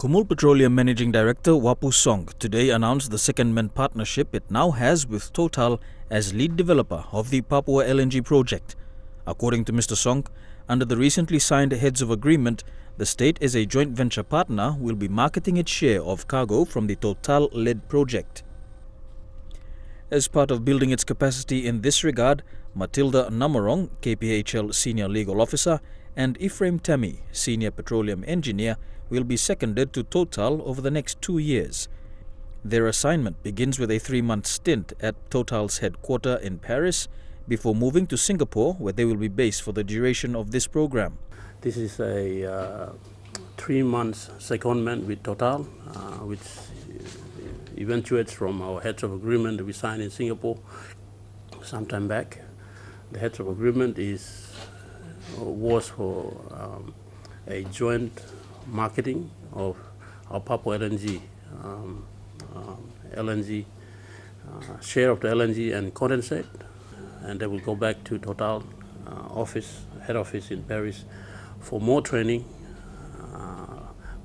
Kumul Petroleum Managing Director Wapu Song today announced the Secondment partnership it now has with Total as lead developer of the Papua LNG project. According to Mr. Song, under the recently signed Heads of Agreement, the state as a joint venture partner will be marketing its share of cargo from the Total-led project. As part of building its capacity in this regard, Matilda Namarong, KPHL Senior Legal Officer, and Ephraim Tammy, Senior Petroleum Engineer, will be seconded to Total over the next 2 years. Their assignment begins with a 3-month stint at Total's headquarters in Paris before moving to Singapore, where they will be based for the duration of this program. This is a 3-month secondment with Total, which eventuates from our Heads of Agreement we signed in Singapore some time back. The Heads of Agreement was for a joint marketing of our Papua LNG, share of the LNG and condensate, and they will go back to Total head office in Paris for more training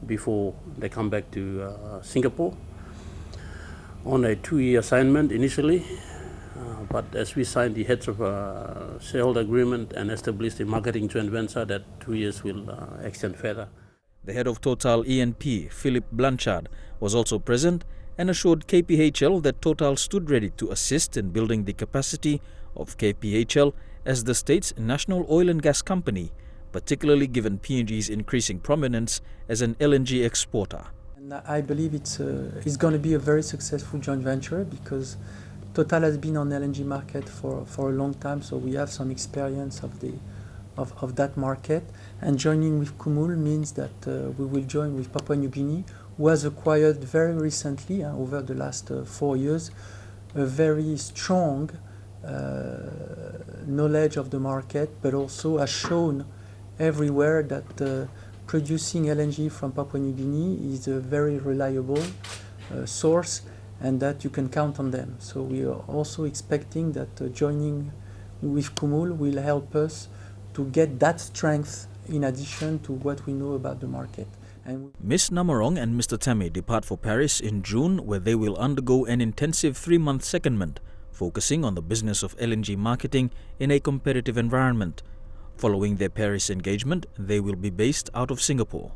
before they come back to Singapore on a 2-year assignment initially. But as we signed the Heads of Shareholder Agreement and established the marketing joint venture, that 2 years will extend further. The head of Total E&P, Philip Blanchard, was also present and assured KPHL that Total stood ready to assist in building the capacity of KPHL as the state's national oil and gas company, particularly given PNG's increasing prominence as an LNG exporter. And I believe it's going to be a very successful joint venture because Total has been on the LNG market for a long time, so we have some experience of that market. And joining with Kumul means that we will join with Papua New Guinea, who has acquired very recently, over the last 4 years, a very strong knowledge of the market, but also has shown everywhere that producing LNG from Papua New Guinea is a very reliable source and that you can count on them. So we are also expecting that joining with Kumul will help us to get that strength in addition to what we know about the market. Ms. Namarong and Mr. Tammy depart for Paris in June, where they will undergo an intensive 3-month secondment, focusing on the business of LNG marketing in a competitive environment. Following their Paris engagement, they will be based out of Singapore.